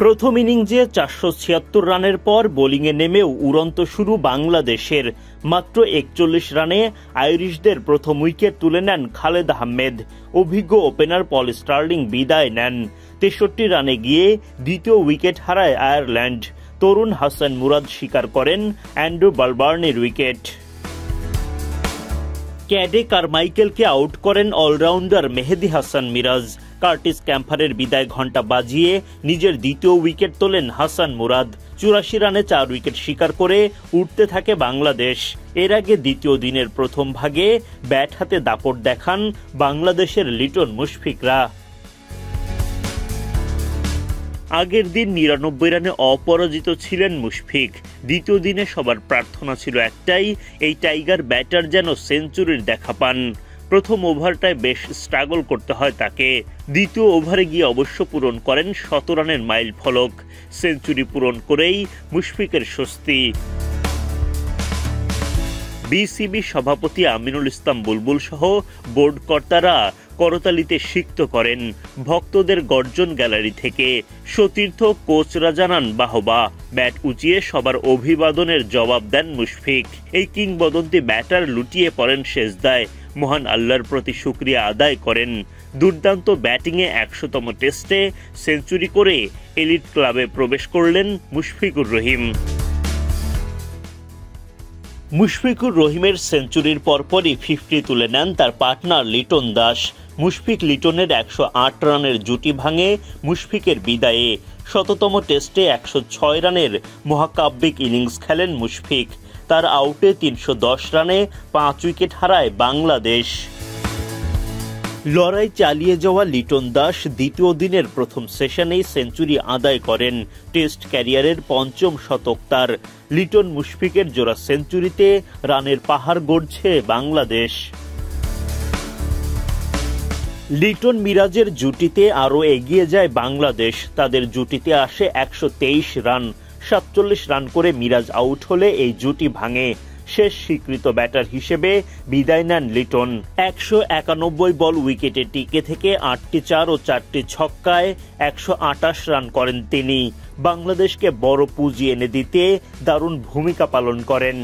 প্রথম ইনিংসে ৪৭৬ রানের পর বোলিংয়ে নেমেও উড়ন্ত শুরু বাংলাদেশের। মাত্র ৪১ রানে আইরিশদের প্রথম উইকেট তুলে নেন খালেদ আহমেদ। অভিজ্ঞ ওপেনার পল স্টার্লিং বিদায় নেন। ৬৩ রানে গিয়ে দ্বিতীয় উইকেট হারায় আয়ারল্যান্ড। তরুণ হাসান মুরাদ শিকার করেন অ্যান্ড্রু বালবার্নের উইকেট। ক্যাডে কারমাইকেলকে আউট করেন অলরাউন্ডার মেহেদী হাসান মিরাজ। কার্টিস ক্যাম্পারের বিদায় ঘণ্টা বাজিয়ে নিজের দ্বিতীয় উইকেট তোলেন হাসান মুরাদ। ৮৪ রানে ৪ উইকেট শিকার করে উঠতে থাকে বাংলাদেশ। এর আগে দ্বিতীয় দিনের প্রথম ভাগে ব্যাট হাতে দাপট দেখান বাংলাদেশের লিটন মুশফিকরা। আগের দিন ৯৯ রানে অপরাজিত ছিলেন মুশফিক। দ্বিতীয় দিনে সবার প্রার্থনা ছিল একটাই, এই টাইগার ব্যাটার যেন সেঞ্চুরির দেখা পান। প্রথম ওভারটায় বেশ স্ট্রাগল করতে হয় তাকে। দ্বিতীয় ওভারে গিয়ে অবশ্য পূরণ করেন ১৭ রানের মাইল ফলক। সেঞ্চুরি পূরণ করেই মুশফিকের স্বস্তি। বিসিবি সভাপতি আমিনুল ইসলাম বুলবুল সহ বোর্ড কর্তারা করতালিতে সিক্ত করেন ভক্তদের গর্জন গ্যালারি থেকে। সতীর্থ কোচরা জানান বাহবা। ব্যাট উঁচিয়ে সবার অভিবাদনের জবাব দেন মুশফিক। এই কিংবদন্তি ব্যাটার লুটিয়ে পড়েন সেজদায়, মহান আল্লাহর প্রতি শুকরিয়া আদায় করেন। দুর্দান্ত ব্যাটিংয়ে ১০০তম টেস্টে সেঞ্চুরি করে এলিট ক্লাবে প্রবেশ করলেন মুশফিকুর রহিম। মুশফিকুর রহিমের সেঞ্চুরির পরপরই 50 তুলে নেন তার পার্টনার লিটন দাস। মুশফিক লিটনের ১০৮ রানের জুটি ভাঙে মুশফিকের বিদায়ে। ১০০তম টেস্টে ১০৬ রানের মহাকাব্যিক ইনিংস খেলেন মুশফিক। তার আউটে ৩১০ রানে ৫ উইকেট হারায় বাংলাদেশ। লড়াই চালিয়ে যাওয়া লিটন দাস দ্বিতীয় দিনের প্রথম সেশনেই সেঞ্চুরি আদায় করেন। টেস্ট ক্যারিয়ারের পঞ্চম শতক তার। লিটন মুশফিকের জোড়া সেঞ্চুরিতে রানের পাহাড় গড়ছে বাংলাদেশ। লিটন মিরাজের জুটিতে আরও এগিয়ে যায় বাংলাদেশ। তাদের জুটিতে আসে ১২৩ রান। ৪৭ রান করে মিরাজ আউট হলে এই জুটি ভাঙে। শেষ স্বীকৃত ব্যাটার হিসেবে বিদায় নেন লিটন। ১৯১ বল উইকেটে টিকে থেকে ৮টি ৪ ও ৪টি ছক্কায় ১২৮ রান করেন তিনি। বাংলাদেশকে বড় পুঁজি এনে দিতে দারুণ ভূমিকা পালন করেন।